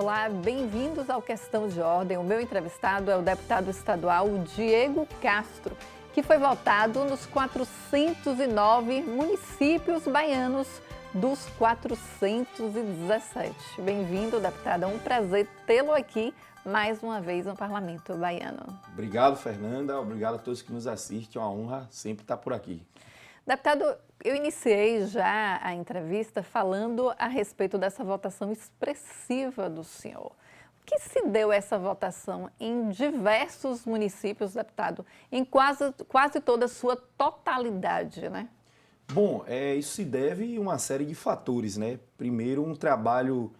Olá, bem-vindos ao Questão de Ordem. O meu entrevistado é o deputado estadual Diego Castro, que foi votado nos 409 municípios baianos dos 417. Bem-vindo, deputado. É um prazer tê-lo aqui mais uma vez no Parlamento Baiano. Obrigado, Fernanda. Obrigado a todos que nos assistem. É uma honra sempre estar por aqui. Deputado, eu iniciei já a entrevista falando a respeito dessa votação expressiva do senhor. O que se deu essa votação em diversos municípios, deputado, em quase toda a sua totalidade, né? Bom, isso se deve a uma série de fatores, né? Primeiro, um trabalho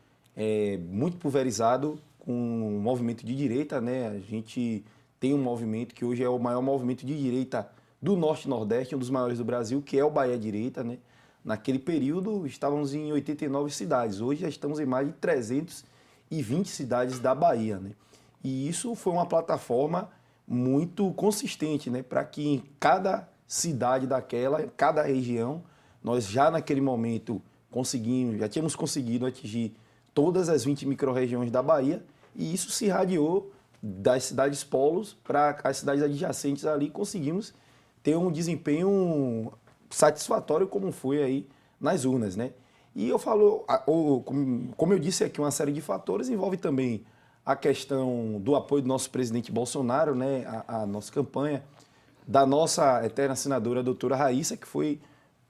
muito pulverizado com o movimento de direita, né? A gente tem um movimento que hoje é o maior movimento de direita do Norte e Nordeste, um dos maiores do Brasil, que é o Bahia Direita, né? Naquele período, estávamos em 89 cidades. Hoje já estamos em mais de 320 cidades da Bahia, né? E isso foi uma plataforma muito consistente, né? Para que em cada cidade daquela, cada região, nós já naquele momento já tínhamos conseguido atingir todas as 20 micro-regiões da Bahia, e isso se irradiou das cidades polos para as cidades adjacentes ali, conseguimos ter um desempenho satisfatório como foi aí nas urnas, né? E eu falo, como eu disse aqui, uma série de fatores, envolve também a questão do apoio do nosso presidente Bolsonaro, né? A nossa campanha, da nossa eterna senadora, a doutora Raíssa, que foi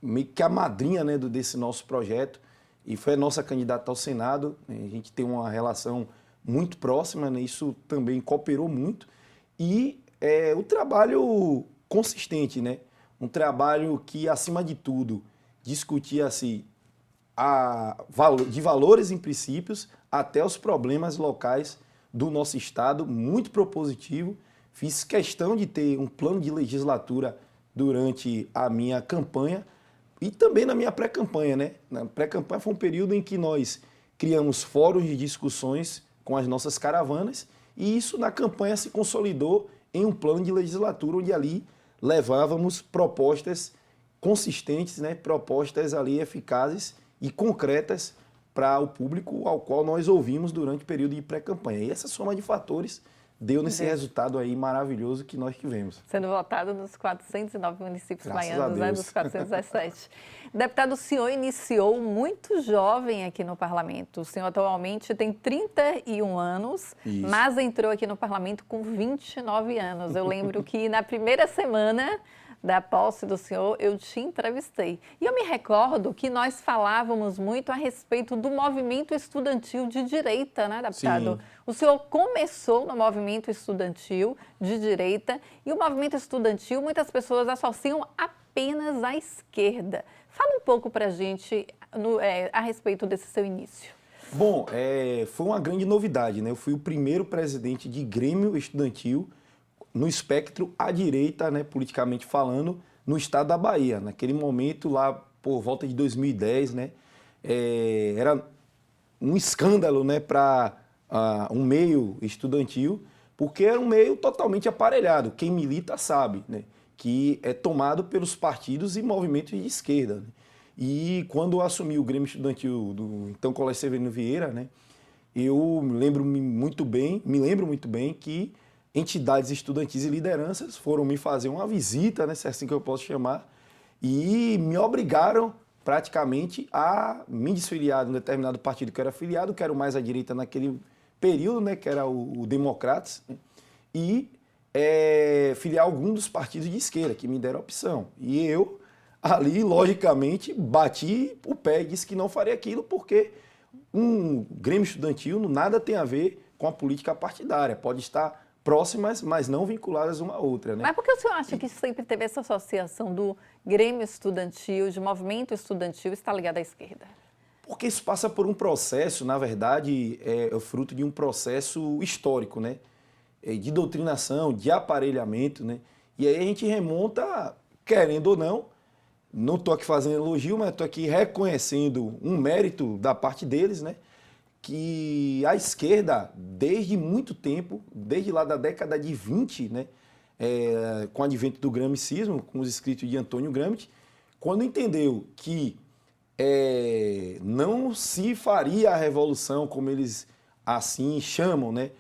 meio que a madrinha, né, desse nosso projeto, e foi a nossa candidata ao Senado. A gente tem uma relação muito próxima, né? Isso também cooperou muito. E o trabalho consistente, né? Um trabalho que, acima de tudo, discutia-se de valores e princípios até os problemas locais do nosso estado, muito propositivo. Fiz questão de ter um plano de legislatura durante a minha campanha e também na minha pré-campanha, né? Na pré-campanha foi um período em que nós criamos fóruns de discussões com as nossas caravanas, e isso na campanha se consolidou em um plano de legislatura, onde ali levávamos propostas consistentes, né? Propostas ali eficazes e concretas para o público ao qual nós ouvimos durante o período de pré-campanha. E essa soma de fatores deu nesse resultado aí maravilhoso que nós tivemos. Sendo votado nos 409 municípios Graças baianos, a né, Deus. dos 417. Deputado, o senhor iniciou muito jovem aqui no parlamento. O senhor atualmente tem 31 anos, Isso. mas entrou aqui no parlamento com 29 anos. Eu lembro que na primeira semana da posse do senhor, eu te entrevistei. E eu me recordo que nós falávamos muito a respeito do movimento estudantil de direita, né, deputado? Sim. O senhor começou no movimento estudantil de direita, e o movimento estudantil muitas pessoas associam apenas à esquerda. Fala um pouco para a gente a respeito desse seu início. Bom, foi uma grande novidade, né? Eu fui o primeiro presidente de Grêmio Estudantil no espectro à direita, né, politicamente falando, no estado da Bahia. Naquele momento, lá por volta de 2010, né, era um escândalo, né, para um meio estudantil, porque era um meio totalmente aparelhado. Quem milita sabe, né, que é tomado pelos partidos e movimentos de esquerda, né? E quando eu assumi o Grêmio Estudantil do então Colégio Severino Vieira, né, eu me lembro muito bem que entidades estudantis e lideranças foram me fazer uma visita, né, se é assim que eu posso chamar, e me obrigaram praticamente a me desfiliar de um determinado partido que eu era afiliado, que era o mais à direita naquele período, né, que era o Democratas, né, e filiar algum dos partidos de esquerda, que me deram a opção. E eu, ali, logicamente, bati o pé e disse que não faria aquilo, porque um Grêmio Estudantil nada tem a ver com a política partidária. Pode estar próximas, mas não vinculadas uma à outra, né? Mas por que o senhor acha que sempre teve essa associação do Grêmio Estudantil, de movimento estudantil, estar ligado à esquerda? Porque isso passa por um processo, na verdade, é fruto de um processo histórico, né? De doutrinação, de aparelhamento, né? E aí a gente remonta, querendo ou não estou aqui fazendo elogio, mas estou aqui reconhecendo um mérito da parte deles, né? Que a esquerda, desde muito tempo, desde lá da década de 20, né, com o advento do gramscismo, com os escritos de Antônio Gramsci, quando entendeu que não se faria a revolução como eles assim chamam, né,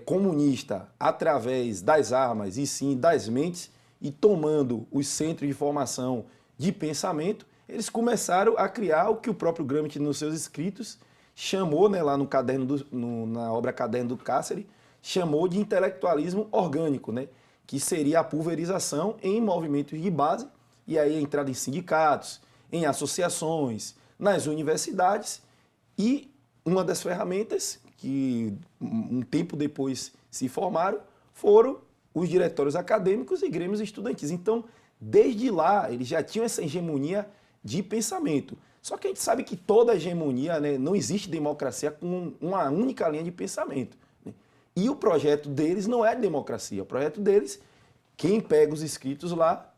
comunista através das armas e sim das mentes e tomando os centros de formação de pensamento, eles começaram a criar o que o próprio Gramsci nos seus escritos chamou, né, lá no caderno na obra Caderno do Cárcere, chamou de intelectualismo orgânico, né, que seria a pulverização em movimentos de base e aí a entrada em sindicatos, em associações, nas universidades e uma das ferramentas que um tempo depois se formaram foram os diretórios acadêmicos e grêmios estudantis. Então, desde lá, eles já tinham essa hegemonia de pensamento. Só que a gente sabe que toda hegemonia, né, não existe democracia com uma única linha de pensamento. Né? E o projeto deles não é democracia. O projeto deles, quem pega os escritos lá,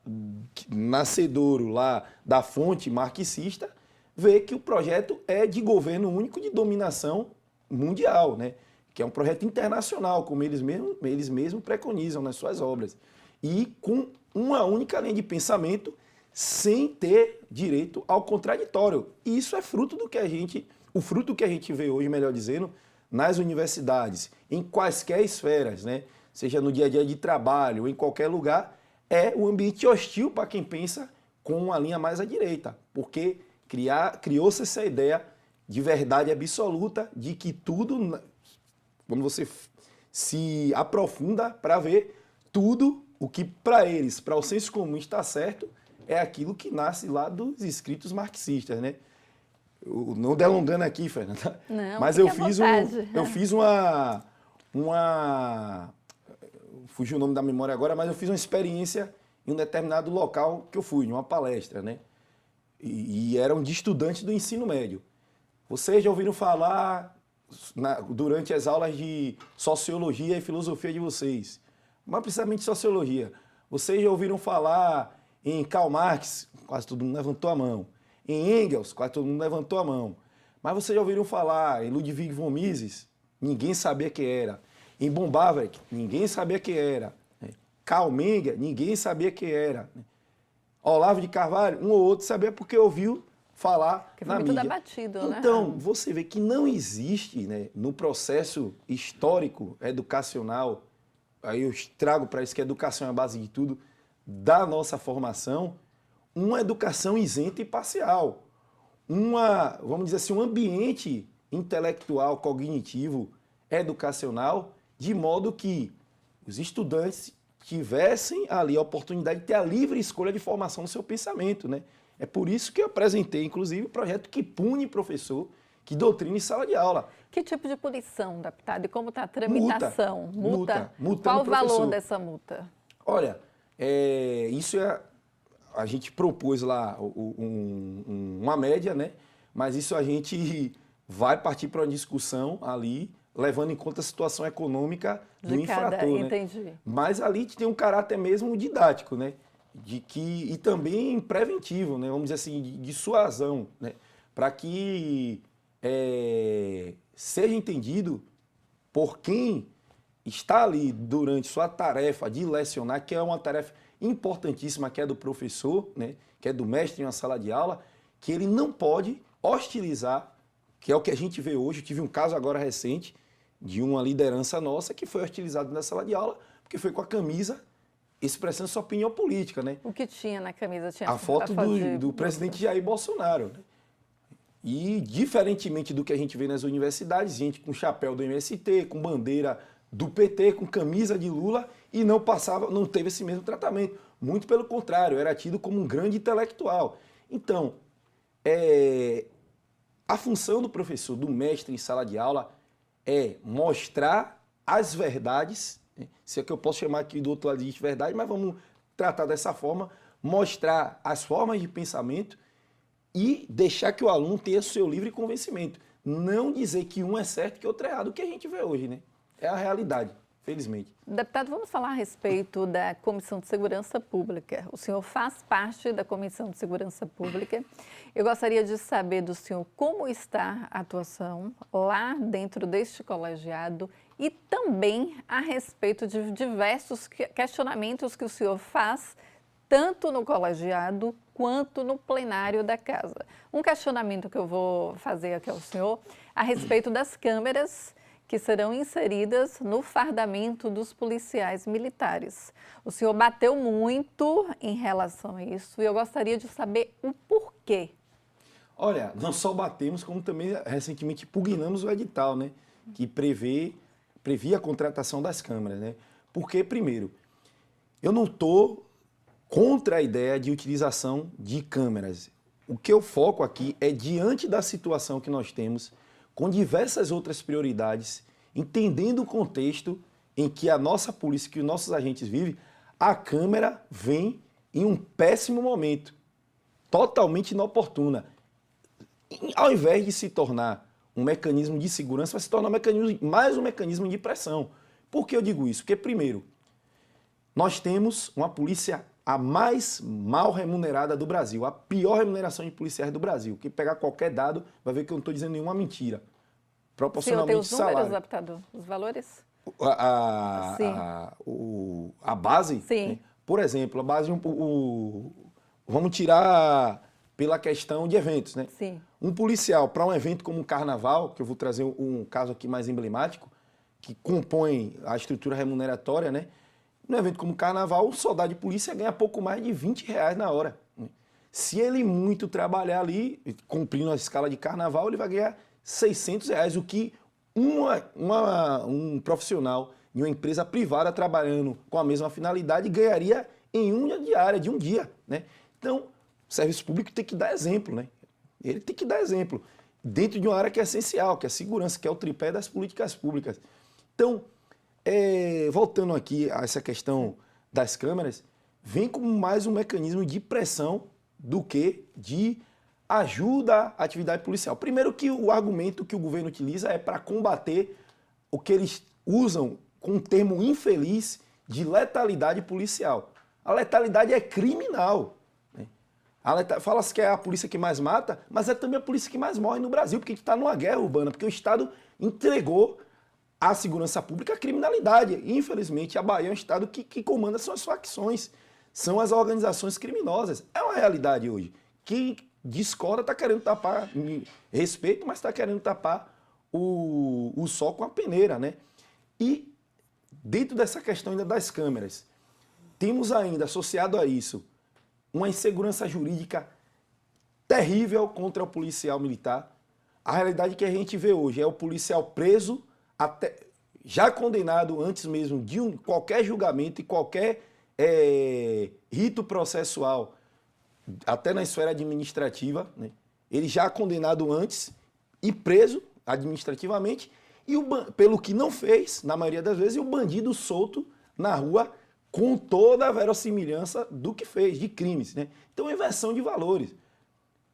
nascedouro lá da fonte marxista, vê que o projeto é de governo único de dominação mundial, né? Que é um projeto internacional, como eles mesmos preconizam nas suas obras. E com uma única linha de pensamento, sem ter direito ao contraditório. E isso é fruto do que o fruto que a gente vê hoje, melhor dizendo, nas universidades, em quaisquer esferas, né? Seja no dia a dia de trabalho, em qualquer lugar, é um ambiente hostil para quem pensa com uma linha mais à direita, porque criou-se essa ideia de verdade absoluta, de que tudo, quando você se aprofunda para ver tudo o que para eles, para o senso comum está certo, é aquilo que nasce lá dos escritos marxistas, né? Não delongando aqui, Fernanda, Não, mas eu fiz fugiu o nome da memória agora, mas eu fiz uma experiência em um determinado local que eu fui, em uma palestra, né? E eram de estudantes do ensino médio. Vocês já ouviram falar durante as aulas de sociologia e filosofia de vocês, mas precisamente sociologia. Vocês já ouviram falar em Karl Marx? Quase todo mundo levantou a mão. Em Engels? Quase todo mundo levantou a mão. Mas vocês já ouviram falar em Ludwig von Mises? Ninguém sabia quem era. Em von Bavarick? Ninguém sabia quem era. Karl Menger? Ninguém sabia quem era. Olavo de Carvalho? Um ou outro sabia porque ouviu falar que na foi muito mídia. debatido, né? Então, você vê que não existe, né, no processo histórico, educacional, aí eu trago para isso que a educação é a base de tudo, da nossa formação, uma educação isenta e parcial. Vamos dizer assim, um ambiente intelectual, cognitivo, educacional, de modo que os estudantes tivessem ali a oportunidade de ter a livre escolha de formação do seu pensamento, né? É por isso que eu apresentei, inclusive, o projeto que pune professor que doutrina em sala de aula. Que tipo de punição, deputado? E como está a tramitação? Multa Qual no o valor professor. dessa multa? Olha, a gente propôs lá uma média, né? Mas isso a gente vai partir para uma discussão ali, levando em conta a situação econômica do infrator, né? Entendi. Mas ali tem um caráter mesmo didático, né? E também preventivo, né? Vamos dizer assim, de dissuasão, né? Para que seja entendido por quem está ali durante sua tarefa de lecionar, que é uma tarefa importantíssima, que é do professor, né? Que é do mestre em uma sala de aula, que ele não pode hostilizar, que é o que a gente vê hoje. Eu tive um caso agora recente de uma liderança nossa que foi hostilizada na sala de aula, porque foi com a camisa expressando sua opinião política, né? O que tinha na camisa? Tinha A foto do presidente Jair Bolsonaro, né? E, diferentemente do que a gente vê nas universidades, gente com chapéu do MST, com bandeira do PT, com camisa de Lula, e não teve esse mesmo tratamento. Muito pelo contrário, era tido como um grande intelectual. Então, a função do professor, do mestre em sala de aula, é mostrar as verdades, né? Se é que eu posso chamar aqui do outro lado de verdade, mas vamos tratar dessa forma, mostrar as formas de pensamento e deixar que o aluno tenha seu livre convencimento. Não dizer que um é certo e que outro é errado, o que a gente vê hoje, né? É a realidade, felizmente. Deputado, vamos falar a respeito da Comissão de Segurança Pública. O senhor faz parte da Comissão de Segurança Pública. Eu gostaria de saber do senhor como está a atuação lá dentro deste colegiado e também a respeito de diversos questionamentos que o senhor faz tanto no colegiado quanto no plenário da casa. Um questionamento que eu vou fazer aqui ao senhor a respeito das câmeras que serão inseridas no fardamento dos policiais militares. O senhor bateu muito em relação a isso e eu gostaria de saber o porquê. Olha, não só batemos, como também recentemente pugnamos o edital, né? Que previa a contratação das câmeras, né? Porque, primeiro, eu não estou contra a ideia de utilização de câmeras. O que eu foco aqui é, diante da situação que nós temos, com diversas outras prioridades, entendendo o contexto em que a nossa polícia, que os nossos agentes vivem, a câmera vem em um péssimo momento, totalmente inoportuna. Ao invés de se tornar um mecanismo de segurança, vai se tornar mais um mecanismo de pressão. Por que eu digo isso? Porque, primeiro, nós temos uma polícia a mais mal remunerada do Brasil, a pior remuneração de policiais do Brasil. Quem pegar qualquer dado vai ver que eu não estou dizendo nenhuma mentira. Proporcionalmente salário. O senhor tem os números, salário. deputador? Os valores? A base, Sim. né? Por exemplo, a base, vamos tirar pela questão de eventos, né? Sim. Um policial para um evento como um carnaval, que eu vou trazer um caso aqui mais emblemático, que compõe a estrutura remuneratória, né? No evento como carnaval, o soldado de polícia ganha pouco mais de R$ 20 na hora. Se ele muito trabalhar ali, cumprindo a escala de carnaval, ele vai ganhar R$ 600, o que um profissional de uma empresa privada trabalhando com a mesma finalidade ganharia em uma diária, de um dia, né? Então, o serviço público tem que dar exemplo, né? Ele tem que dar exemplo dentro de uma área que é essencial, que é a segurança, que é o tripé das políticas públicas. Então, voltando aqui a essa questão das câmeras, vem como mais um mecanismo de pressão do que de ajuda à atividade policial. Primeiro que o argumento que o governo utiliza é para combater o que eles usam com um termo infeliz de letalidade policial. A letalidade é criminal. Né? Fala-se que é a polícia que mais mata, mas é também a polícia que mais morre no Brasil, porque a gente está numa guerra urbana, porque o Estado entregou a segurança pública à criminalidade. E, infelizmente, a Bahia é um Estado que comanda suas facções, são as organizações criminosas. É uma realidade hoje. Quem discorda está querendo tapar, respeito, mas está querendo tapar o sol com a peneira, né? E, dentro dessa questão ainda das câmeras, temos ainda, associado a isso, uma insegurança jurídica terrível contra o policial militar. A realidade que a gente vê hoje é o policial preso, até já condenado antes mesmo de qualquer julgamento e qualquer rito processual, até na esfera administrativa, né? Ele já condenado antes e preso administrativamente, e pelo que não fez, na maioria das vezes, e o bandido solto na rua com toda a verossimilhança do que fez, de crimes, né? Então, inversão de valores.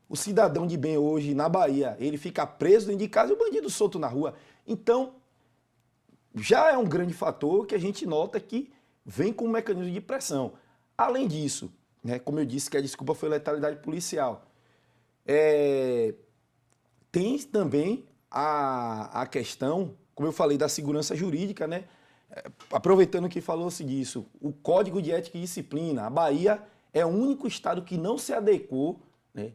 O cidadão de bem hoje, na Bahia, ele fica preso dentro de casa e o bandido solto na rua. Então, já é um grande fator que a gente nota que vem com um mecanismo de pressão. Além disso, né, como eu disse que a desculpa foi letalidade policial, tem também a questão, como eu falei, da segurança jurídica, né? Aproveitando que falou-se disso, o Código de Ética e Disciplina, a Bahia é o único estado que não se adequou, né,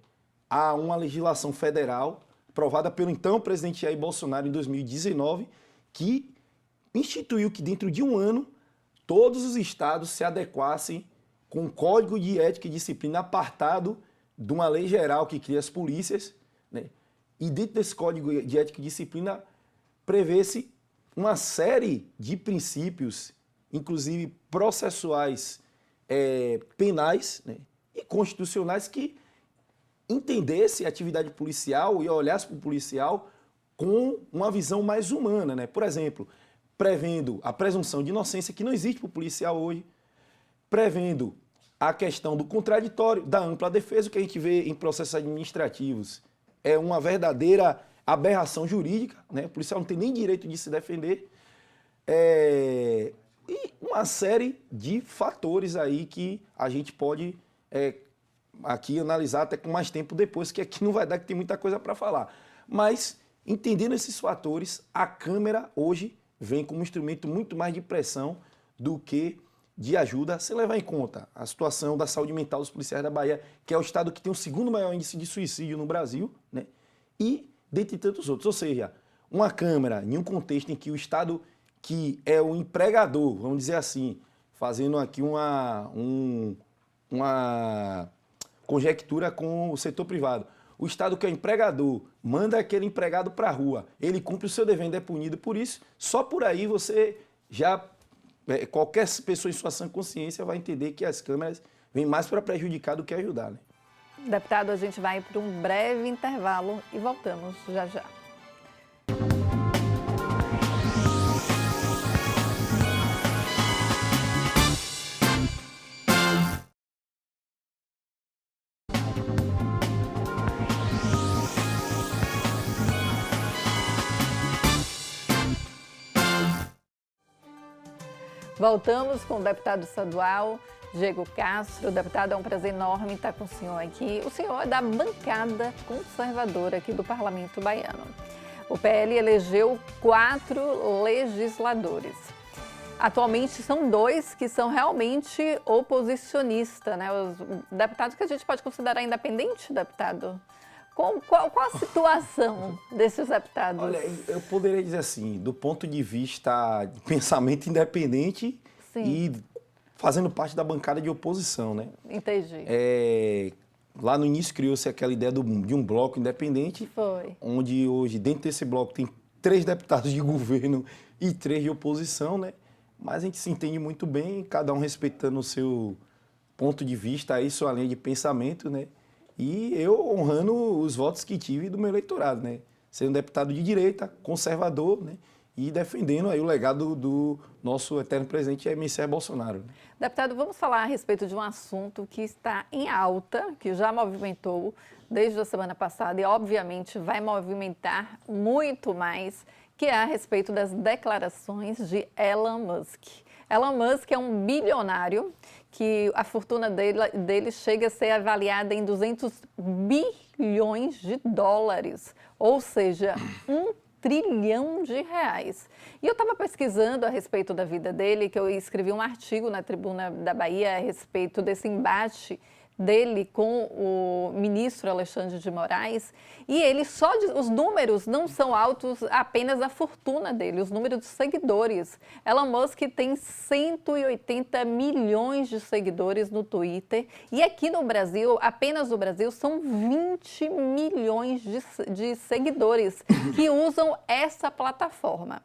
a uma legislação federal aprovada pelo então presidente Jair Bolsonaro em 2019, que instituiu que dentro de um ano todos os estados se adequassem com um Código de Ética e Disciplina apartado de uma lei geral que cria as polícias, né? E dentro desse Código de Ética e Disciplina prevê-se uma série de princípios, inclusive processuais, penais, né, e constitucionais, que entendesse a atividade policial e olhasse para o policial com uma visão mais humana, né? Por exemplo, prevendo a presunção de inocência, que não existe para o policial hoje, prevendo a questão do contraditório, da ampla defesa, o que a gente vê em processos administrativos é uma verdadeira aberração jurídica, né? O policial não tem nem direito de se defender. E uma série de fatores aí que a gente pode aqui analisar até com mais tempo depois, que aqui não vai dar, que tem muita coisa para falar. Mas, entendendo esses fatores, a Câmara hoje vem como um instrumento muito mais de pressão do que de ajuda, sem levar em conta a situação da saúde mental dos policiais da Bahia, que é o estado que tem o segundo maior índice de suicídio no Brasil, né? E dentre tantos outros. Ou seja, uma Câmara, em um contexto em que o Estado, que é o empregador, vamos dizer assim, fazendo aqui uma conjectura com o setor privado. O Estado, que é o empregador, manda aquele empregado para a rua, ele cumpre o seu dever, é punido por isso, só por aí você já, qualquer pessoa em sua sã consciência vai entender que as câmeras vêm mais para prejudicar do que ajudar, né? Deputado, a gente vai para um breve intervalo e voltamos já já. Voltamos com o deputado estadual Diego Castro. Deputado, é um prazer enorme estar com o senhor aqui. O senhor é da bancada conservadora aqui do Parlamento Baiano. O PL elegeu 4 legisladores. Atualmente são 2 que são realmente oposicionistas, né? Os deputados que a gente pode considerar independente, deputado. Qual a situação desses deputados? Olha, eu poderia dizer assim, do ponto de vista de pensamento independente, sim, e fazendo parte da bancada de oposição, né? Entendi. Lá no início criou-se aquela ideia de um bloco independente, foi, onde hoje dentro desse bloco tem 3 deputados de governo e 3 de oposição, né? Mas a gente se entende muito bem, cada um respeitando o seu ponto de vista, aí sua linha de pensamento, né? E eu honrando os votos que tive do meu eleitorado, né? Sendo deputado de direita, conservador, né? E defendendo aí o legado do nosso eterno presidente Jair Messias Bolsonaro. Deputado, vamos falar a respeito de um assunto que está em alta, que já movimentou desde a semana passada e, obviamente, vai movimentar muito mais, que é a respeito das declarações de Elon Musk. Elon Musk é um bilionário que a fortuna dele chega a ser avaliada em 200 bilhões de dólares, ou seja, 1 trilhão de reais. E eu estava pesquisando a respeito da vida dele, que eu escrevi um artigo na Tribuna da Bahia a respeito desse embate dele com o ministro Alexandre de Moraes, e ele os números não são altos, apenas a fortuna dele, os números de seguidores. Elon Musk tem 180 milhões de seguidores no Twitter, e aqui no Brasil, apenas no Brasil, são 20 milhões de seguidores que usam essa plataforma.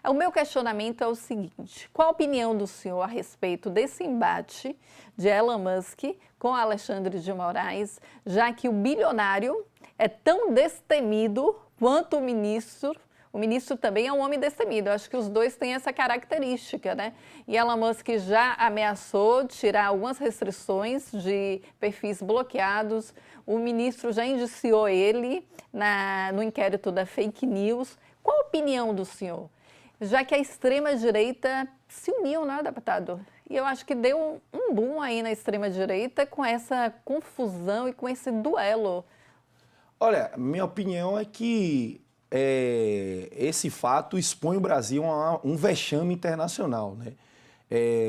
O meu questionamento é o seguinte: qual a opinião do senhor a respeito desse embate de Elon Musk com Alexandre de Moraes, já que o bilionário é tão destemido quanto o ministro? O ministro também é um homem destemido. Eu acho que os dois têm essa característica, né? E Elon Musk já ameaçou tirar algumas restrições de perfis bloqueados. O ministro já indiciou ele no inquérito da fake news. Qual a opinião do senhor? Já que a extrema-direita se uniu, né, deputado? E eu acho que deu um boom aí na extrema-direita com essa confusão e com esse duelo. Olha, minha opinião é que esse fato expõe o Brasil a um vexame internacional, né?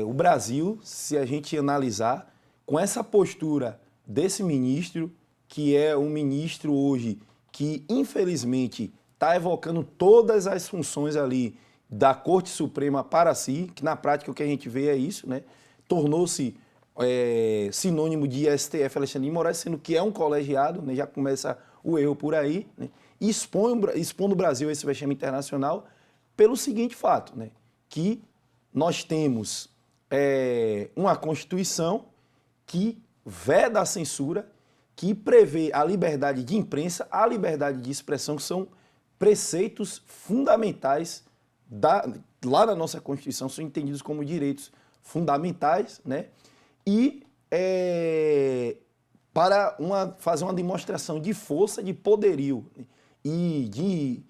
O Brasil, se a gente analisar, com essa postura desse ministro, que é um ministro hoje que, infelizmente, está evocando todas as funções ali da Corte Suprema para si, que na prática o que a gente vê é isso, né? Tornou-se sinônimo de STF Alexandre de Moraes, sendo que é um colegiado, né? Já começa o erro por aí, né? E expondo o Brasil a esse vexame internacional pelo seguinte fato, né? Que nós temos uma Constituição que veda a censura, que prevê a liberdade de imprensa, a liberdade de expressão, que são preceitos fundamentais lá na nossa Constituição, são entendidos como direitos fundamentais, né? E para fazer uma demonstração de força, de poderio e de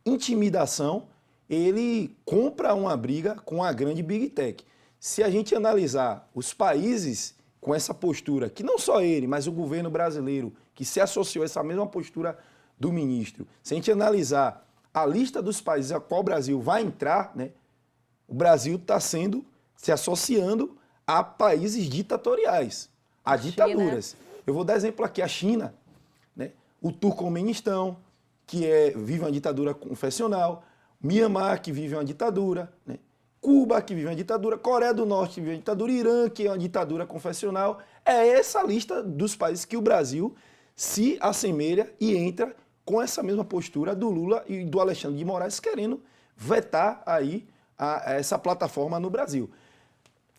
intimidação, ele compra uma briga com a grande Big Tech. Se a gente analisar os países com essa postura, que não só ele, mas o governo brasileiro, que se associou a essa mesma postura do ministro, se a gente analisar a lista dos países a qual o Brasil vai entrar, né, o Brasil está se associando a países ditatoriais, a ditaduras. Eu vou dar exemplo aqui, a China, né, o Turcomenistão, vive uma ditadura confessional, Mianmar, que vive uma ditadura, né? Cuba, que vive uma ditadura, Coreia do Norte, que vive uma ditadura, Irã, que é uma ditadura confessional. É essa lista dos países que o Brasil se assemelha e entra com essa mesma postura do Lula e do Alexandre de Moraes querendo vetar aí essa plataforma no Brasil.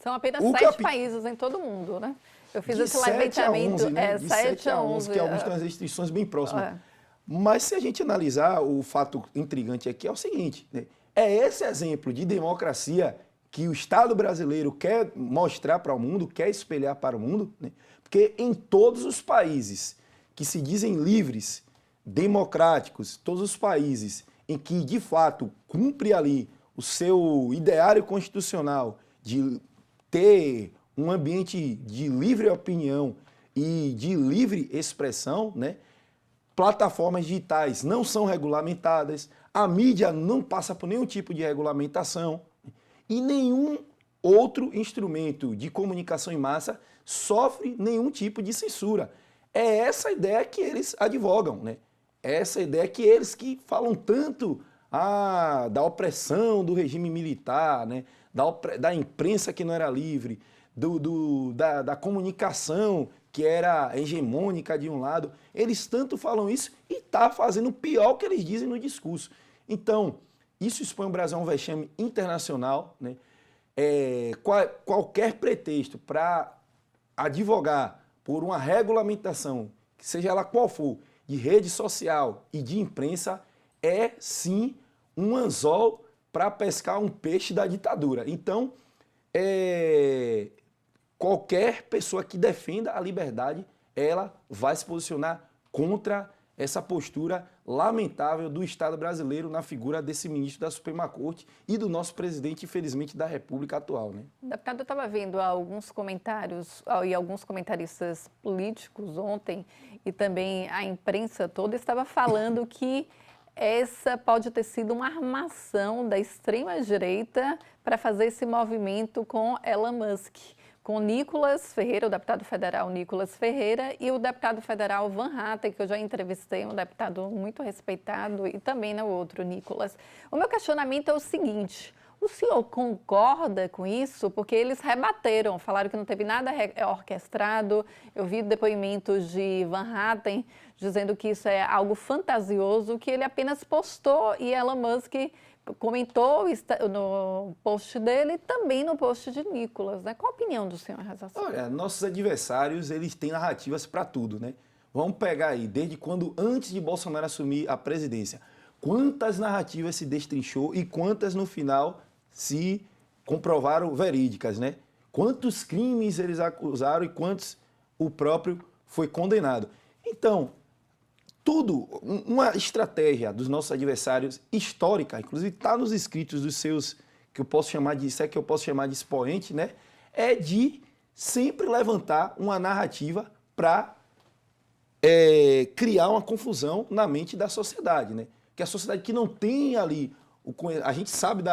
São apenas 7 países em todo o mundo, né? Eu fiz esse levantamento, 11, né? De 7 a 11, que alguns têm as restrições bem próximas. Mas se a gente analisar, o fato intrigante aqui é o seguinte, né? É esse exemplo de democracia que o Estado brasileiro quer mostrar para o mundo, quer espelhar para o mundo, né? Porque em todos os países que se dizem livres, democráticos, todos os países em que, de fato, cumpre ali o seu ideário constitucional de ter um ambiente de livre opinião e de livre expressão, né? Plataformas digitais não são regulamentadas, a mídia não passa por nenhum tipo de regulamentação e nenhum outro instrumento de comunicação em massa sofre nenhum tipo de censura. É essa ideia que eles advogam, né? É essa ideia que eles que falam tanto da opressão do regime militar, né? Da imprensa que não era livre, da comunicação que era hegemônica de um lado, eles tanto falam isso e está fazendo o pior que eles dizem no discurso. Então, isso expõe o Brasil a um vexame internacional, né? Qualquer pretexto para advogar por uma regulamentação, que seja ela qual for, de rede social e de imprensa, é sim um anzol para pescar um peixe da ditadura. Então, qualquer pessoa que defenda a liberdade, ela vai se posicionar contra essa postura lamentável do Estado brasileiro na figura desse ministro da Suprema Corte e do nosso presidente, infelizmente, da República atual, né? Deputado, eu estava vendo alguns comentários e alguns comentaristas políticos ontem e também a imprensa toda estava falando que essa pode ter sido uma armação da extrema-direita para fazer esse movimento com Elon Musk, com Nicolas Ferreira, o deputado federal Nicolas Ferreira, e o deputado federal Van Hatten, que eu já entrevistei, um deputado muito respeitado, e também o outro, Nicolas. O meu questionamento é o seguinte: o senhor concorda com isso? Porque eles rebateram, falaram que não teve nada orquestrado. Eu vi depoimentos de Van Hatten dizendo que isso é algo fantasioso, que ele apenas postou e Elon Musk comentou no post dele e também no post de Nicolas, né? Qual a opinião do senhor em relação? Olha, nossos adversários, eles têm narrativas para tudo, né? Vamos pegar aí, desde quando, antes de Bolsonaro assumir a presidência, quantas narrativas se destrinchou e quantas no final se comprovaram verídicas, né? Quantos crimes eles acusaram e quantos o próprio foi condenado. Então, tudo, uma estratégia dos nossos adversários histórica, inclusive está nos escritos dos seus, que eu posso chamar de expoente, né? É de sempre levantar uma narrativa para criar uma confusão na mente da sociedade, né? Que a sociedade que não tem ali, a gente sabe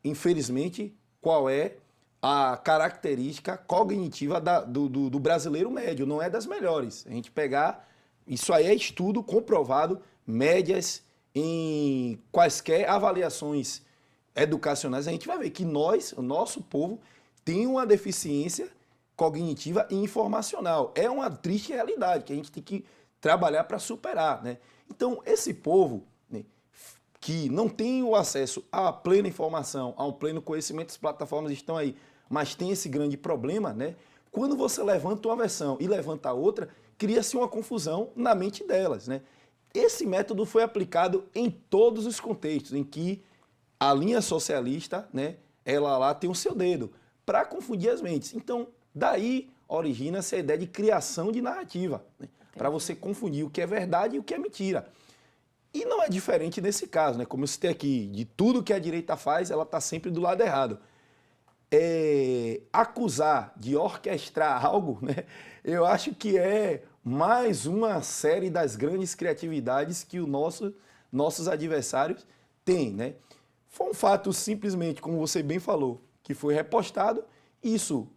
infelizmente, qual é a característica cognitiva do brasileiro médio, não é das melhores. A gente pegar, isso aí é estudo comprovado, médias em quaisquer avaliações educacionais, a gente vai ver que o nosso povo, tem uma deficiência cognitiva e informacional. É uma triste realidade que a gente tem que trabalhar para superar, né? Então, esse povo, né, que não tem o acesso à plena informação, ao pleno conhecimento, as plataformas estão aí, mas tem esse grande problema, né? Quando você levanta uma versão e levanta a outra, cria-se uma confusão na mente delas, né? Esse método foi aplicado em todos os contextos em que a linha socialista, né, ela lá tem o seu dedo para confundir as mentes. Então, daí origina-se a ideia de criação de narrativa, né, para você confundir o que é verdade e o que é mentira. E não é diferente nesse caso, né? Como eu citei aqui, de tudo que a direita faz, ela está sempre do lado errado. Acusar de orquestrar algo, né, eu acho que é mais uma série das grandes criatividades que nossos adversários têm, né? Foi um fato simplesmente, como você bem falou, que foi repostado, isso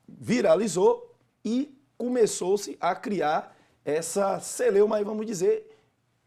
viralizou e começou-se a criar essa celeuma, aí vamos dizer,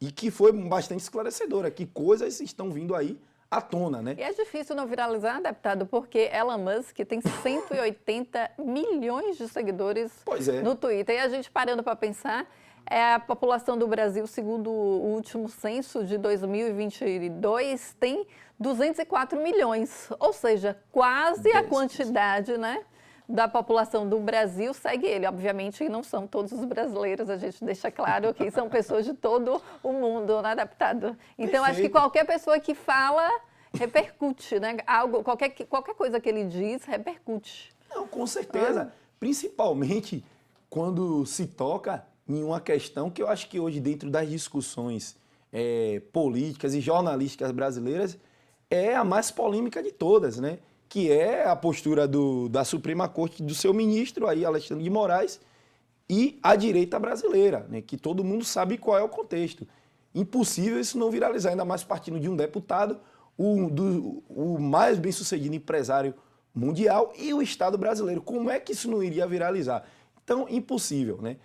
e que foi bastante esclarecedora, que coisas estão vindo aí à tona, né? E é difícil não viralizar, deputado, porque Elon Musk tem 180 milhões de seguidores Pois é. no Twitter. E a gente parando para pensar, a população do Brasil, segundo o último censo de 2022, tem 204 milhões. Ou seja, quase a quantidade, né, da população do Brasil segue ele. Obviamente não são todos os brasileiros, a gente deixa claro que são pessoas de todo o mundo, né, deputado? Então, acho que qualquer pessoa que fala repercute, né? Qualquer coisa que ele diz repercute. Não, com certeza. Principalmente quando se toca em uma questão que eu acho que hoje, dentro das discussões políticas e jornalísticas brasileiras, é a mais polêmica de todas, né? Que é a postura da Suprema Corte, do seu ministro, aí, Alexandre de Moraes, e a direita brasileira, né? Que todo mundo sabe qual é o contexto. Impossível isso não viralizar, ainda mais partindo de um deputado, o mais bem-sucedido empresário mundial e o Estado brasileiro. Como é que isso não iria viralizar? Então, impossível, né?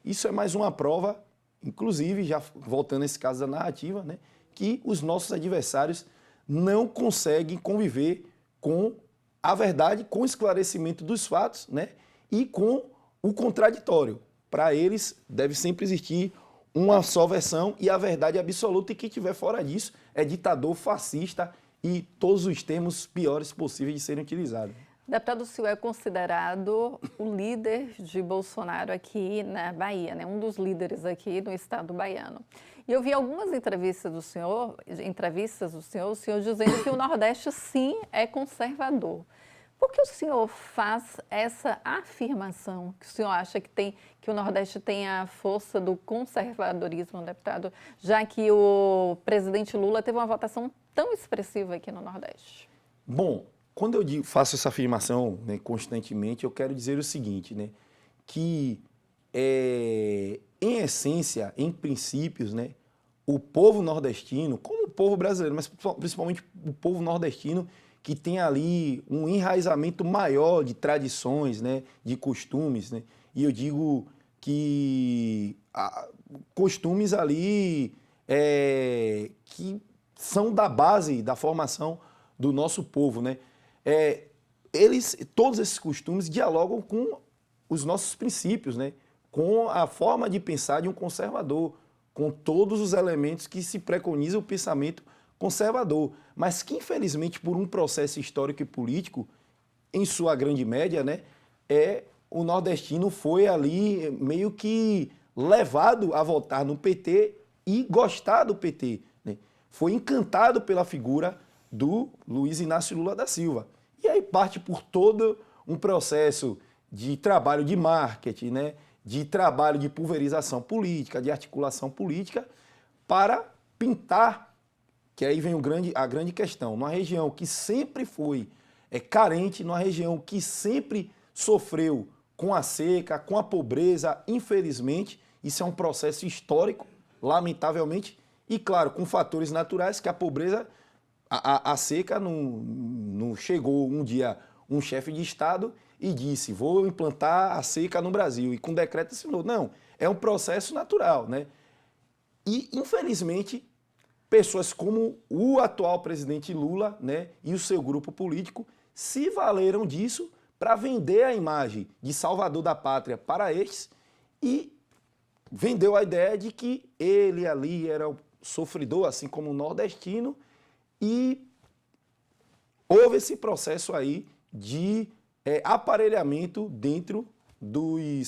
Isso é mais uma prova, inclusive, já voltando a esse caso da narrativa, né? Que os nossos adversários não conseguem conviver com a verdade, com o esclarecimento dos fatos, né? E com o contraditório. Para eles, deve sempre existir uma só versão e a verdade absoluta, e quem estiver fora disso é ditador, fascista e todos os termos piores possíveis de serem utilizados. Deputado, o senhor é considerado o líder de Bolsonaro aqui na Bahia, né? Um dos líderes aqui no estado baiano. E eu vi algumas entrevistas do senhor, o senhor dizendo que o Nordeste sim é conservador. Por que o senhor faz essa afirmação, que o senhor acha que o Nordeste tem a força do conservadorismo, deputado, já que o presidente Lula teve uma votação tão expressiva aqui no Nordeste? Bom, quando eu faço essa afirmação, né, constantemente, eu quero dizer o seguinte, né, que em essência, em princípios, né, o povo nordestino, como o povo brasileiro, mas principalmente o povo nordestino, que tem ali um enraizamento maior de tradições, né, de costumes, né, e eu digo que costumes ali que são da base da formação do nosso povo, né? Todos esses costumes dialogam com os nossos princípios, né? Com a forma de pensar de um conservador, com todos os elementos que se preconiza o pensamento conservador, mas que infelizmente por um processo histórico e político, em sua grande média, né, o nordestino foi ali meio que levado a votar no PT e gostar do PT, né? Foi encantado pela figura do Luiz Inácio Lula da Silva. E aí parte por todo um processo de trabalho de marketing, né, de trabalho de pulverização política, de articulação política, para pintar, que aí vem a grande questão, numa região que sempre foi carente, numa região que sempre sofreu com a seca, com a pobreza, infelizmente, isso é um processo histórico, lamentavelmente, e claro, com fatores naturais, que a pobreza, a seca não chegou um dia um chefe de Estado e disse, vou implantar a seca no Brasil, e com decreto assinou. Não, é um processo natural, né? E, infelizmente, pessoas como o atual presidente Lula, né, e o seu grupo político se valeram disso para vender a imagem de salvador da pátria para estes e vendeu a ideia de que ele ali era o sofredor, assim como o nordestino, e houve esse processo aí de aparelhamento dentro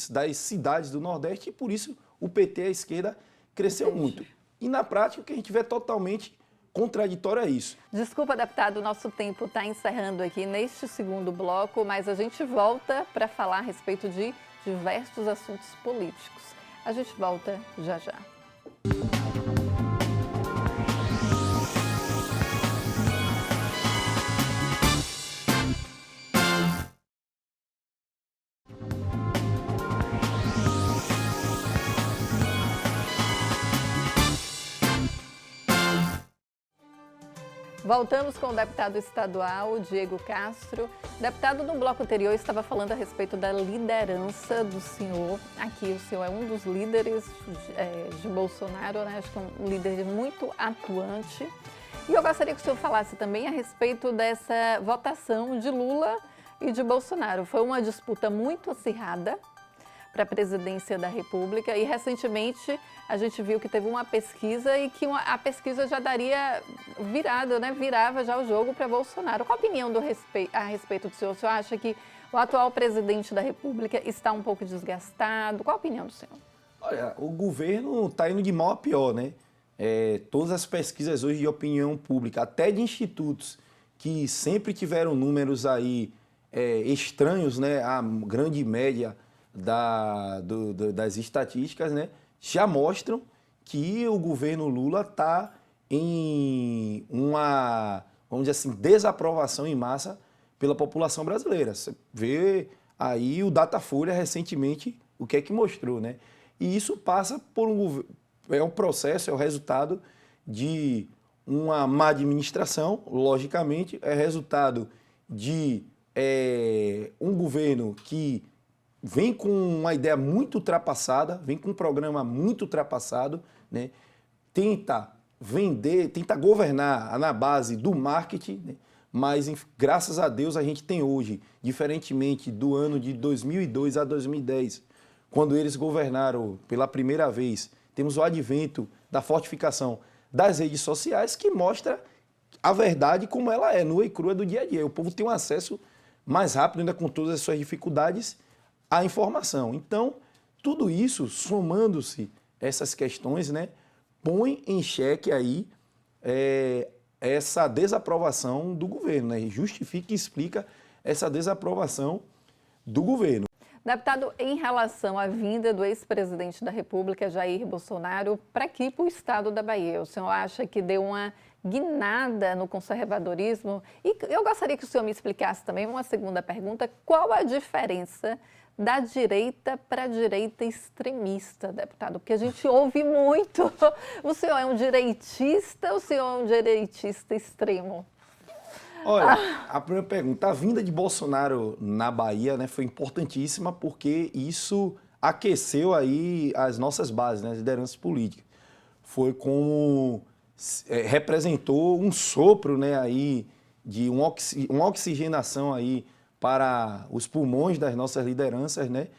das cidades do Nordeste e por isso o PT, a esquerda, cresceu muito. E na prática o que a gente vê é totalmente contraditório a isso. Desculpa, deputado, o nosso tempo está encerrando aqui neste segundo bloco, mas a gente volta para falar a respeito de diversos assuntos políticos. A gente volta já já. Voltamos com o deputado estadual, Diego Castro. Deputado, no bloco anterior estava falando a respeito da liderança do senhor. Aqui o senhor é um dos líderes de Bolsonaro, né? Acho que é um líder muito atuante. E eu gostaria que o senhor falasse também a respeito dessa votação de Lula e de Bolsonaro. Foi uma disputa muito acirrada para a presidência da República e recentemente a gente viu que teve uma pesquisa e que a pesquisa já daria virada, né? Virava já o jogo para Bolsonaro. Qual a opinião a respeito do senhor? O senhor acha que o atual presidente da República está um pouco desgastado? Qual a opinião do senhor? Olha, o governo está indo de mal a pior, né? Todas as pesquisas hoje de opinião pública, até de institutos que sempre tiveram números aí estranhos, né? A grande média das estatísticas, né, já mostram que o governo Lula está em uma, vamos dizer assim, desaprovação em massa pela população brasileira. Você vê aí o Datafolha recentemente o que é que mostrou, né? E isso passa por um processo, é o resultado de uma má administração, logicamente, é resultado de um governo que vem com uma ideia muito ultrapassada, vem com um programa muito ultrapassado, né? Tenta vender, tenta governar na base do marketing, né? Mas graças a Deus a gente tem hoje, diferentemente do ano de 2002 a 2010, quando eles governaram pela primeira vez, temos o advento da fortificação das redes sociais que mostra a verdade como ela é, nua e crua do dia a dia. O povo tem um acesso mais rápido, ainda com todas as suas dificuldades, à informação. Então, tudo isso, somando-se essas questões, né, põe em xeque aí essa desaprovação do governo, né, justifica e explica essa desaprovação do governo. Deputado, em relação à vinda do ex-presidente da República, Jair Bolsonaro, para aqui, para o estado da Bahia, o senhor acha que deu uma guinada no conservadorismo? E eu gostaria que o senhor me explicasse também uma segunda pergunta, qual a diferença da direita para a direita extremista, deputado? Porque a gente ouve muito. O senhor é um direitista ou o senhor é um direitista extremo? Olha, a primeira pergunta, a vinda de Bolsonaro na Bahia, né, foi importantíssima porque isso aqueceu aí as nossas bases, né, as lideranças políticas. Foi como representou um sopro, né, aí de uma oxigenação aí para os pulmões das nossas lideranças, né?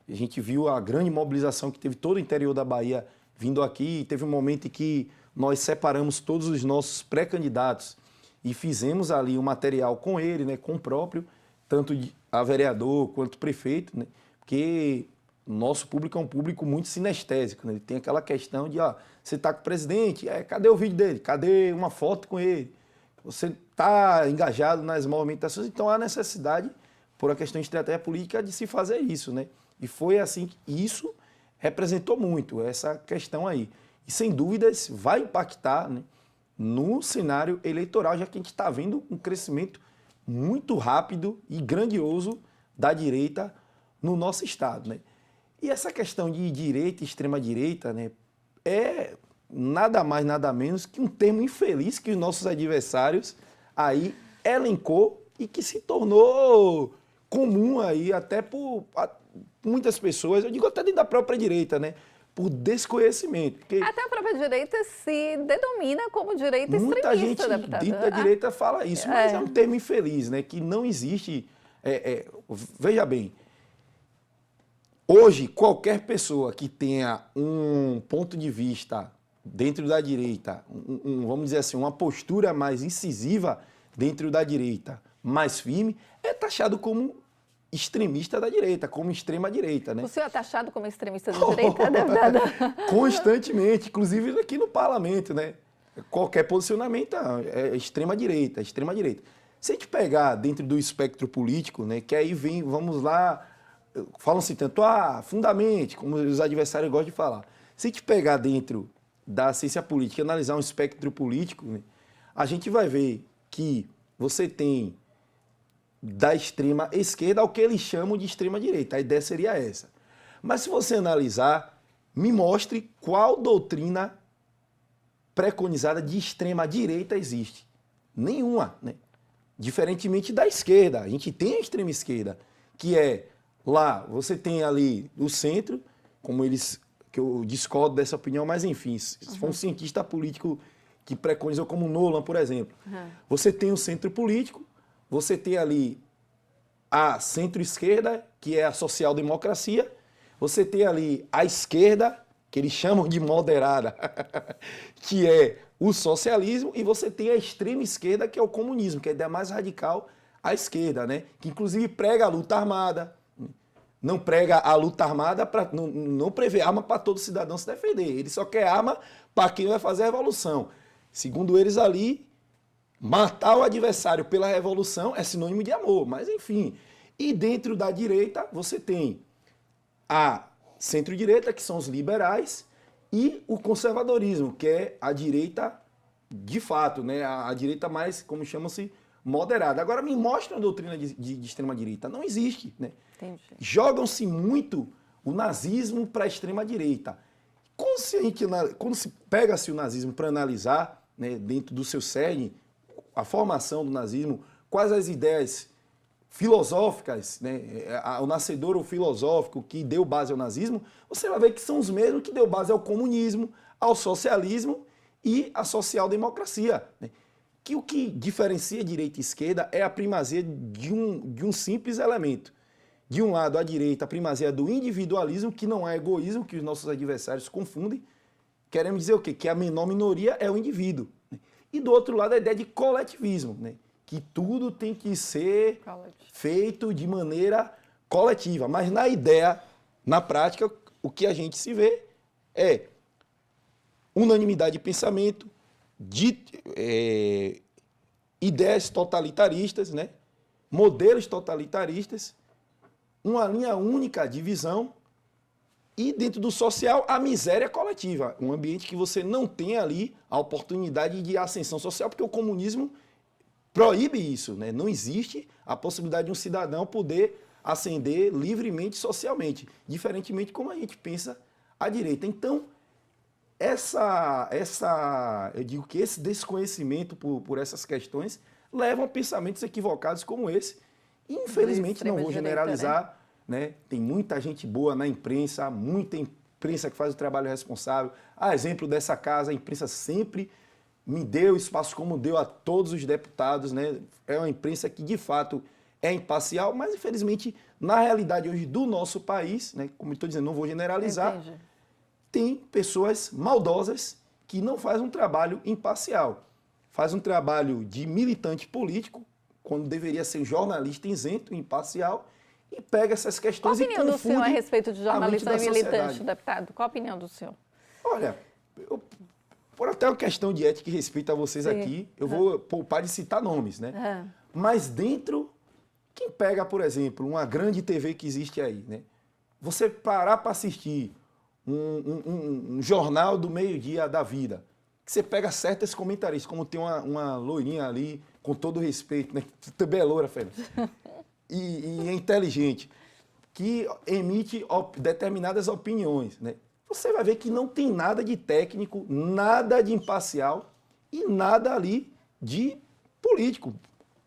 A gente viu a grande mobilização que teve todo o interior da Bahia vindo aqui. Teve um momento em que nós separamos todos os nossos pré-candidatos e fizemos ali um material com ele, né, com o próprio, tanto a vereador quanto o prefeito, né? Porque o nosso público é um público muito sinestésico, né? Ele tem aquela questão de, você está com o presidente, cadê o vídeo dele? Cadê uma foto com ele? Você está engajado nas movimentações, então há necessidade, por uma questão de estratégia política, de se fazer isso, né? E foi assim que isso representou muito, essa questão aí. E, sem dúvidas, vai impactar, né, no cenário eleitoral, já que a gente está vendo um crescimento muito rápido e grandioso da direita no nosso estado, né? E essa questão de direita e extrema-direita, né, é nada mais, nada menos que um termo infeliz que os nossos adversários aí elencou e que se tornou comum aí até por muitas pessoas, eu digo até dentro da própria direita, né, por desconhecimento. Porque até a própria direita se denomina como direita extremista, muita gente deputado. dentro da direita fala isso, mas é um termo infeliz, né, que não existe. Veja bem, hoje qualquer pessoa que tenha um ponto de vista dentro da direita, vamos dizer assim, uma postura mais incisiva dentro da direita, mais firme, é taxado como extremista da direita, como extrema-direita, né? O senhor é taxado como extremista da direita, deputado? Constantemente, inclusive aqui no parlamento, né? Qualquer posicionamento é extrema-direita, extrema-direita. Se a gente pegar dentro do espectro político, né, que aí vem, vamos lá, falam-se tanto, fundamente, como os adversários gostam de falar. Se a gente pegar dentro da ciência política e analisar um espectro político, né, a gente vai ver que você tem da extrema esquerda ao que eles chamam de extrema direita. A ideia seria essa. Mas se você analisar, me mostre qual doutrina preconizada de extrema direita existe. Nenhuma, né? Diferentemente da esquerda. A gente tem a extrema esquerda, que é lá, você tem ali o centro, como eles, que eu discordo dessa opinião, mas enfim, se for um cientista político que preconizou como Nolan, por exemplo. Você tem o centro político, você tem ali a centro-esquerda, que é a social-democracia, você tem ali a esquerda, que eles chamam de moderada, que é o socialismo, e você tem a extrema esquerda, que é o comunismo, que é a ideia mais radical à esquerda, né? Que inclusive prega a luta armada, não prega a luta armada, não prevê arma para todo cidadão se defender. Ele só quer arma para quem vai fazer a revolução. Segundo eles ali, matar o adversário pela revolução é sinônimo de amor, mas enfim. E dentro da direita você tem a centro-direita, que são os liberais, e o conservadorismo, que é a direita de fato, né? A direita mais, como chama-se, moderada. Agora me mostra uma doutrina de extrema-direita. Não existe, né? Entendi. Jogam-se muito o nazismo para a extrema-direita. Quando se pega-se o nazismo para analisar, né, dentro do seu cerne, a formação do nazismo, quais as ideias filosóficas, né, o nascedouro filosófico que deu base ao nazismo, você vai ver que são os mesmos que deu base ao comunismo, ao socialismo e à social-democracia. Né? Que o que diferencia direita e esquerda é a primazia de um simples elemento. De um lado, a direita, a primazia do individualismo, que não é egoísmo, que os nossos adversários confundem. Queremos dizer o quê? Que a menor minoria é o indivíduo. Né? E do outro lado, a ideia de coletivismo, né? Que tudo tem que ser feito de maneira coletiva. Mas na ideia, na prática, o que a gente se vê é unanimidade de pensamento, ideias totalitaristas, né? Modelos totalitaristas, uma linha única de visão e, dentro do social, a miséria coletiva. Um ambiente que você não tem ali a oportunidade de ascensão social, porque o comunismo proíbe isso, né? Não existe a possibilidade de um cidadão poder ascender livremente socialmente, diferentemente como a gente pensa à direita. Então, eu digo que esse desconhecimento por essas questões levam a pensamentos equivocados como esse. E, infelizmente, não vou generalizar, né? Tem muita gente boa na imprensa, muita imprensa que faz o trabalho responsável. A exemplo dessa casa, a imprensa sempre me deu espaço como deu a todos os deputados, né? É uma imprensa que, de fato, é imparcial, mas, infelizmente, na realidade hoje do nosso país, né? Como estou dizendo, não vou generalizar, Entendi. Tem pessoas maldosas que não fazem um trabalho imparcial. Faz um trabalho de militante político, quando deveria ser jornalista isento, imparcial, e pega essas questões e confunde. Qual a opinião do senhor a respeito de jornalista e militante, sociedade. deputado? Qual a opinião do senhor? Olha, por até uma questão de ética e respeito a vocês aqui, eu vou poupar de citar nomes, né? Mas dentro, quem pega, por exemplo, uma grande TV que existe aí, né? Você parar para assistir um jornal do meio-dia da vida, que você pega certos comentaristas, como tem uma loirinha ali, com todo respeito, né? Também é loura, Félix. E é inteligente, que emite determinadas opiniões, né? Você vai ver que não tem nada de técnico, nada de imparcial e nada ali de político.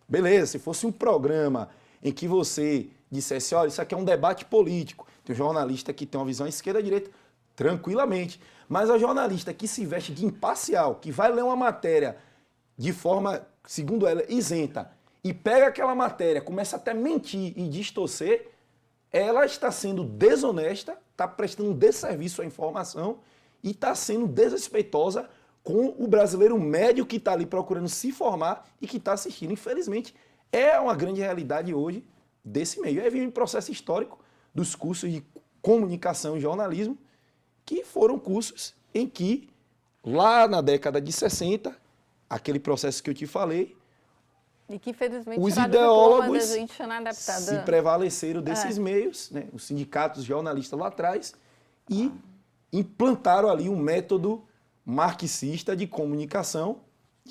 Beleza, se fosse um programa em que você dissesse, olha, isso aqui é um debate político, tem um jornalista que tem uma visão esquerda-direita, tranquilamente. Mas a jornalista que se veste de imparcial, que vai ler uma matéria de forma, segundo ela, isenta, e pega aquela matéria, começa até a mentir e distorcer, ela está sendo desonesta, está prestando um desserviço à informação e está sendo desrespeitosa com o brasileiro médio que está ali procurando se formar e que está assistindo. Infelizmente, é uma grande realidade hoje desse meio. Aí vem um processo histórico dos cursos de comunicação e jornalismo, que foram cursos em que, lá na década de 60, aquele processo que eu te falei, e que, infelizmente, os ideólogos se se prevaleceram desses meios, né? Os sindicatos jornalistas lá atrás, e implantaram ali um método marxista de comunicação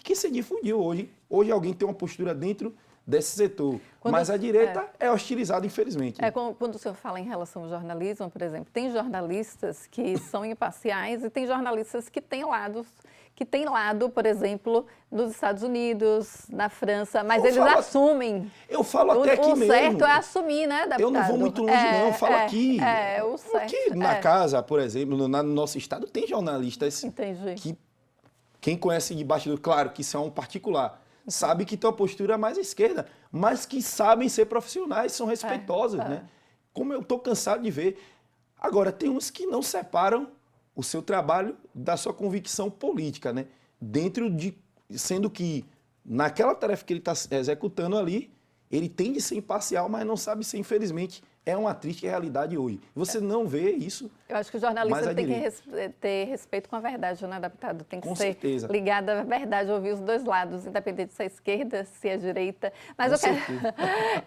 que se difundiu hoje. Hoje alguém tem uma postura dentro desse setor. Mas a direita é hostilizada, infelizmente. Quando o senhor fala em relação ao jornalismo, por exemplo, tem jornalistas que são imparciais e tem jornalistas que têm lado, por exemplo, nos Estados Unidos, na França, mas eles assumem. Eu falo até aqui mesmo. O certo é assumir, né, deputado? Eu não vou muito longe, não. Eu falo aqui. O certo. Aqui na casa, por exemplo, no nosso estado, tem jornalistas. Entendi. Que quem conhece de bastidor, claro que isso é um particular, sabe que tem uma postura mais à esquerda, mas que sabem ser profissionais, são respeitosos, né? Como eu estou cansado de ver. Agora, tem uns que não separam o seu trabalho da sua convicção política, né? Sendo que naquela tarefa que ele está executando ali, ele tem de ser imparcial, mas não sabe ser, infelizmente, é uma triste realidade hoje. Você não vê isso. Eu acho que o jornalista tem que ter respeito com a verdade, né, deputado? Tem que ser ligado à verdade, ouvir os dois lados, independente se é esquerda, se é direita. Mas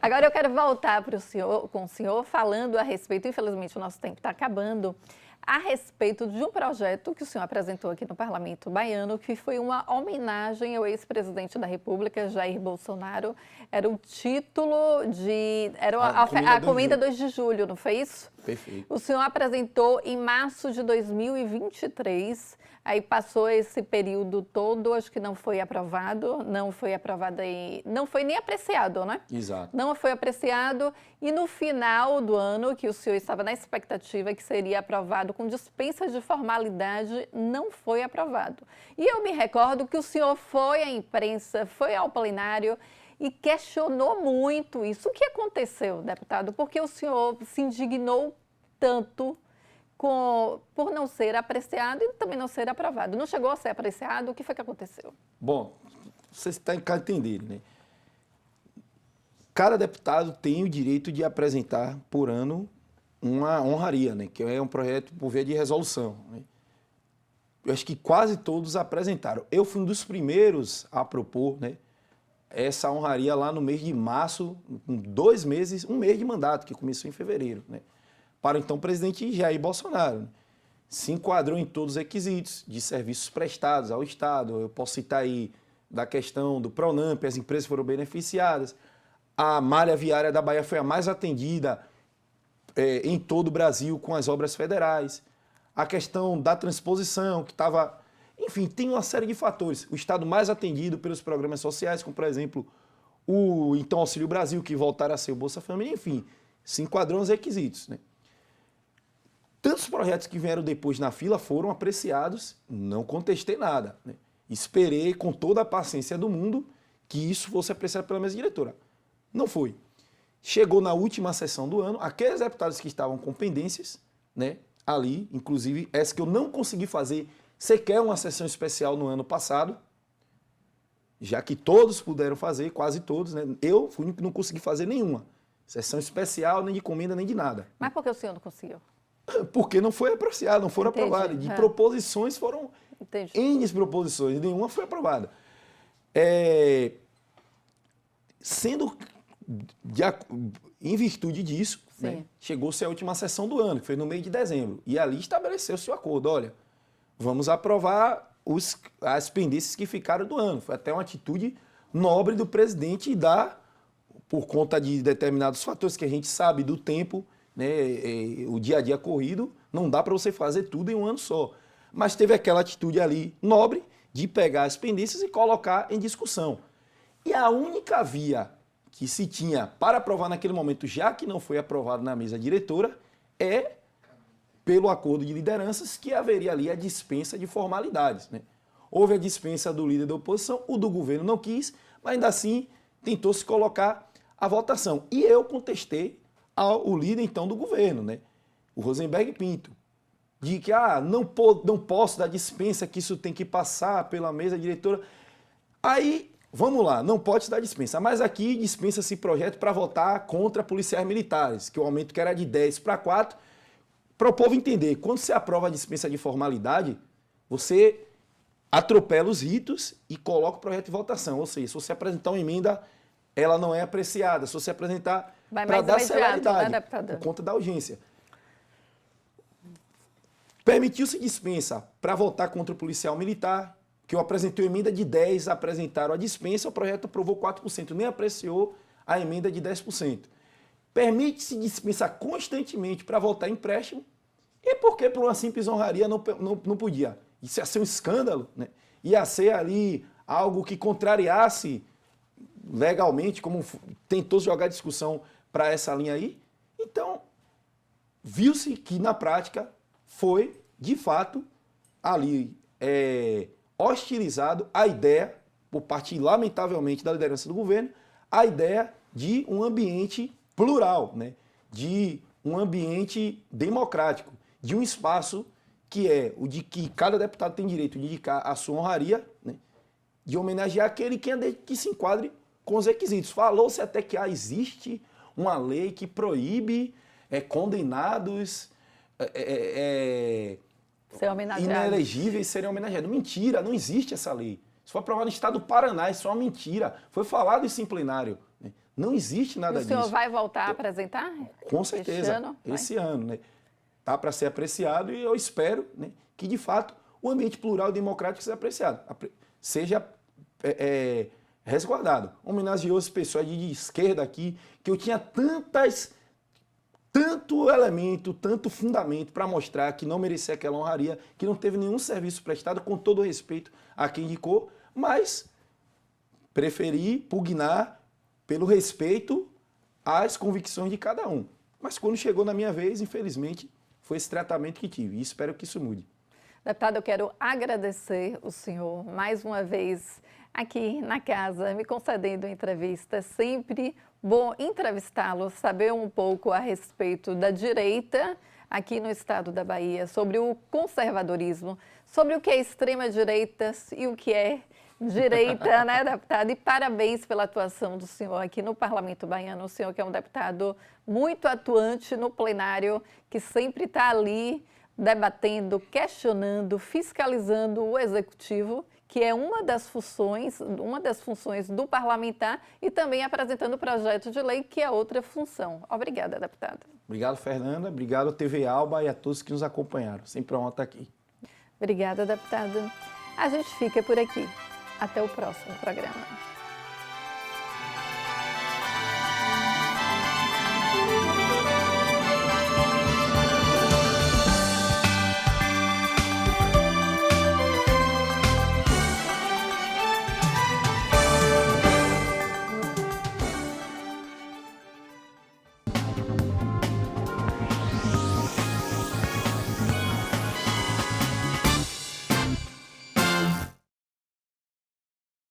agora eu quero voltar com o senhor falando a respeito, infelizmente o nosso tempo está acabando, a respeito de um projeto que o senhor apresentou aqui no Parlamento Baiano, que foi uma homenagem ao ex-presidente da República, Jair Bolsonaro. Era o título de... Era a Comenda 2 de Julho, não foi isso? Perfeito. O senhor apresentou em março de 2023, aí passou esse período todo, acho que não foi aprovado não foi nem apreciado, né? Exato. Não foi apreciado e no final do ano, que o senhor estava na expectativa que seria aprovado com dispensa de formalidade, não foi aprovado. E eu me recordo que o senhor foi à imprensa, foi ao plenário e questionou muito isso. O que aconteceu, deputado? Porque o senhor se indignou tanto por não ser apreciado e também não ser aprovado. Não chegou a ser apreciado? O que foi que aconteceu? Bom, você está em casa entender, né? Cada deputado tem o direito de apresentar por ano uma honraria, né? Que é um projeto por via de resolução, né? Eu acho que quase todos apresentaram. Eu fui um dos primeiros a propor, né, essa honraria lá no mês de março, com 2 meses, um mês de mandato, que começou em fevereiro, né, para o então presidente Jair Bolsonaro. Né. Se enquadrou em todos os requisitos de serviços prestados ao Estado. Eu posso citar aí da questão do Pronamp, as empresas foram beneficiadas. A malha viária da Bahia foi a mais atendida em todo o Brasil com as obras federais. A questão da transposição, que estava... Enfim, tem uma série de fatores. O Estado mais atendido pelos programas sociais, como, por exemplo, o então Auxílio Brasil, que voltaram a ser o Bolsa Família, enfim, se enquadrou nos requisitos, né? Tantos projetos que vieram depois na fila foram apreciados, não contestei nada, né? Esperei com toda a paciência do mundo que isso fosse apreciado pela mesa diretora. Não foi. Chegou na última sessão do ano, aqueles deputados que estavam com pendências, né, ali, inclusive essa que eu não consegui fazer sequer uma sessão especial no ano passado, já que todos puderam fazer, quase todos, né? Eu fui o único que não consegui fazer nenhuma. Sessão especial, nem de comenda, nem de nada. Mas por que o senhor não conseguiu? Porque não foi apreciado, não foram aprovadas. De proposições foram N proposições, nenhuma foi aprovada. Em virtude disso, né, chegou-se à última sessão do ano, que foi no mês de dezembro, e ali estabeleceu-se o acordo. Olha, vamos aprovar as pendências que ficaram do ano. Foi até uma atitude nobre do presidente e por conta de determinados fatores que a gente sabe do tempo, né, o dia a dia corrido, não dá para você fazer tudo em um ano só. Mas teve aquela atitude ali nobre de pegar as pendências e colocar em discussão. E a única via que se tinha para aprovar naquele momento, já que não foi aprovado na mesa diretora, pelo acordo de lideranças, que haveria ali a dispensa de formalidades, né? Houve a dispensa do líder da oposição, o do governo não quis, mas ainda assim tentou se colocar a votação. E eu contestei ao líder então do governo, né, o Rosenberg Pinto, de que não posso dar dispensa, que isso tem que passar pela mesa diretora. Aí, vamos lá, não pode dar dispensa, mas aqui dispensa-se projeto para votar contra policiais militares, que o aumento que era de 10 para 4, para o povo entender, quando você aprova a dispensa de formalidade, você atropela os ritos e coloca o projeto em votação. Ou seja, se você apresentar uma emenda, ela não é apreciada. Se você apresentar para dar celeridade, né, por conta da urgência. Permitiu-se dispensa para votar contra o policial militar, que eu apresentei a emenda de 10%, apresentaram a dispensa, o projeto aprovou 4%, nem apreciou a emenda de 10%. Permite-se dispensar constantemente para votar empréstimo, e por que por uma simples honraria não podia? Isso ia ser um escândalo, né? Ia ser ali algo que contrariasse legalmente, como tentou jogar discussão para essa linha aí. Então, viu-se que na prática foi, de fato, ali hostilizado a ideia, por parte, lamentavelmente, da liderança do governo, a ideia de um ambiente plural, né? De um ambiente democrático, de um espaço que é o de que cada deputado tem direito de indicar a sua honraria, né? De homenagear aquele que se enquadre com os requisitos. Falou-se até que existe uma lei que proíbe condenados inelegíveis serem homenageados. Mentira, não existe essa lei. Isso foi aprovado no estado do Paraná, isso é uma mentira. Foi falado isso em plenário. Né? Não existe nada disso. O senhor vai voltar a apresentar? Com certeza, esse ano. Né? Tá para ser apreciado e eu espero, né, que, de fato, o ambiente plural e democrático seja apreciado, seja resguardado. Homenageou as pessoas de esquerda aqui, que eu tinha tanto elemento, tanto fundamento para mostrar que não merecia aquela honraria, que não teve nenhum serviço prestado, com todo o respeito a quem indicou, mas preferi pugnar pelo respeito às convicções de cada um. Mas quando chegou na minha vez, infelizmente, foi esse tratamento que tive e espero que isso mude. Deputado, eu quero agradecer o senhor mais uma vez aqui na casa, me concedendo entrevista. Sempre bom entrevistá-lo, saber um pouco a respeito da direita aqui no estado da Bahia, sobre o conservadorismo, sobre o que é extrema-direita e o que é direita, né, deputado? E parabéns pela atuação do senhor aqui no Parlamento Baiano. O senhor que é um deputado muito atuante no plenário, que sempre está ali debatendo, questionando, fiscalizando o executivo, que é uma das funções do parlamentar, e também apresentando o projeto de lei, que é outra função. Obrigada, deputado. Obrigado, Fernanda. Obrigado ao TV Alba e a todos que nos acompanharam. Sempre honra estar aqui. Obrigada, deputado. A gente fica por aqui. Até o próximo programa.